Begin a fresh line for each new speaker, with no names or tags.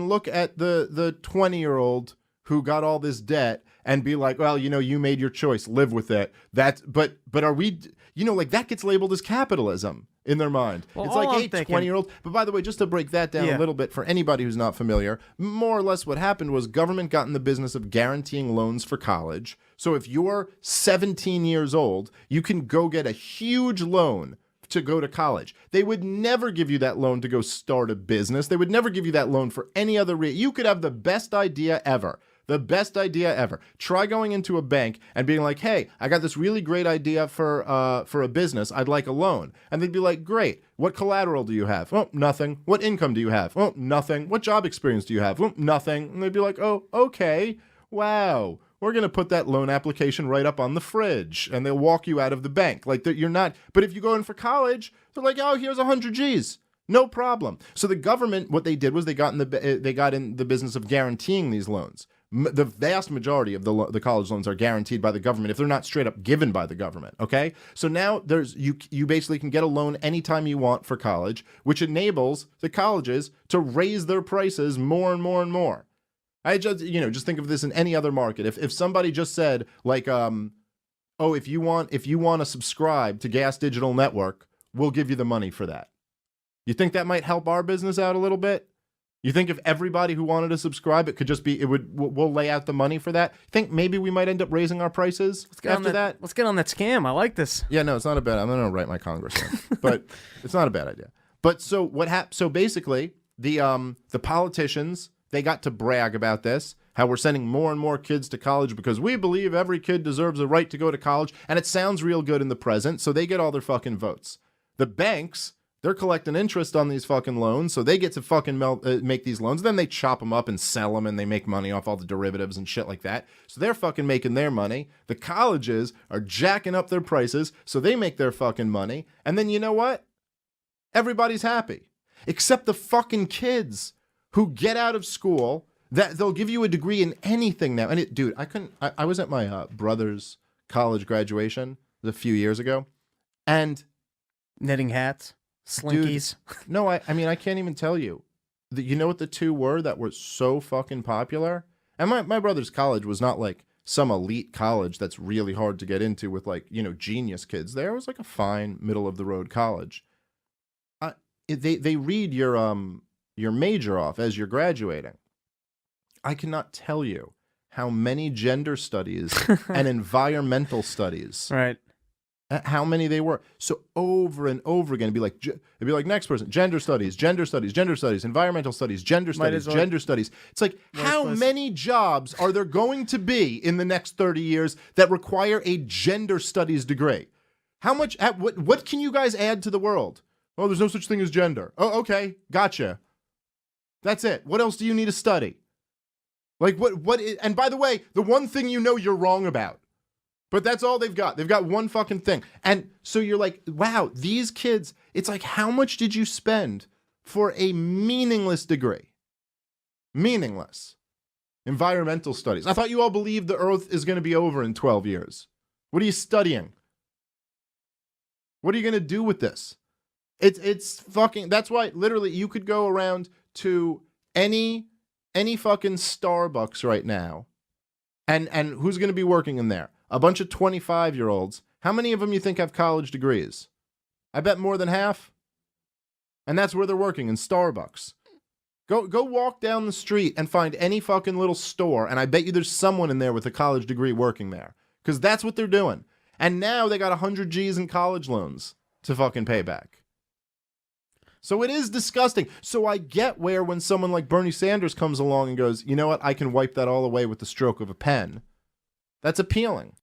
can look at the 20-year-old who got all this debt and be like, well, you made your choice, live with it. But are we, like that gets labeled as capitalism in their mind.
Well,
it's like, hey, 20-year-old. But by the way, just to break that down a little bit for anybody who's not familiar, more or less what happened was government got in the business of guaranteeing loans for college. So if you're 17 years old, you can go get a huge loan to go to college. They would never give you that loan to go start a business. They would never give you that loan for any other reason. You could have the best idea ever. The best idea ever. Try going into a bank and being like, hey, I got this really great idea for a business. I'd like a loan. And they'd be like, great. What collateral do you have? Oh, nothing. What income do you have? Oh, nothing. What job experience do you have? Oh, nothing. And they'd be like, oh, okay. Wow. We're going to put that loan application right up on the fridge. And they'll walk you out of the bank. Like, you're not. But if you go in for college, they're like, oh, here's 100 G's. No problem. So the government, what they did was they got in the business of guaranteeing these loans. The vast majority of the college loans are guaranteed by the government if they're not straight up given by the government, okay? So now you basically can get a loan anytime you want for college, which enables the colleges to raise their prices more and more and more. I just think of this in any other market. If somebody just said like, oh, if you want to subscribe to Gas Digital Network, we'll give you the money for that. You think that might help our business out a little bit? You think if everybody who wanted to subscribe, we'll lay out the money for that? Think maybe we might end up raising our prices after that?
Let's get on that scam. I like this.
Yeah, no, it's not a bad. I'm going to write my congressman, but it's not a bad idea. But so so basically, the politicians, they got to brag about this, how we're sending more and more kids to college because we believe every kid deserves a right to go to college, and it sounds real good in the present, so they get all their fucking votes. The banks, they're collecting interest on these fucking loans, so they get to fucking make these loans. Then they chop them up and sell them, and they make money off all the derivatives and shit like that. So they're fucking making their money. The colleges are jacking up their prices, so they make their fucking money. And then you know what? Everybody's happy. Except the fucking kids who get out of school, that they'll give you a degree in anything now. And dude, I was at my brother's college graduation a few years ago, and
knitting hats. Slinkies.
Dude, no, I mean, I can't even tell you. You know what the two were that were so fucking popular? And my brother's college was not like some elite college that's really hard to get into with like, genius kids. There was like a fine middle of the road college. They read your major off as you're graduating. I cannot tell you how many gender studies and environmental studies.
Right.
How many they were. So over and over again, it'd be like next person, gender studies, environmental studies, gender studies. It's like, how many jobs are there going to be in the next 30 years that require a gender studies degree? How much, what can you guys add to the world? Oh, there's no such thing as gender. Oh, okay, gotcha. That's it. What else do you need to study? Like and by the way, the one thing you're wrong about. But that's all they've got. They've got one fucking thing. And so you're like, wow, these kids, it's like, how much did you spend for a meaningless degree? Meaningless. Environmental studies. I thought you all believed the Earth is going to be over in 12 years. What are you studying? What are you going to do with this? It's fucking, that's why literally you could go around to any fucking Starbucks right now. And who's going to be working in there? A bunch of 25-year-olds. How many of them you think have college degrees? I bet more than half. And that's where they're working, in Starbucks. Go walk down the street and find any fucking little store, and I bet you there's someone in there with a college degree working there. Because that's what they're doing. And now they got 100 G's in college loans to fucking pay back. So it is disgusting. So I get where when someone like Bernie Sanders comes along and goes, you know what, I can wipe that all away with the stroke of a pen. That's appealing.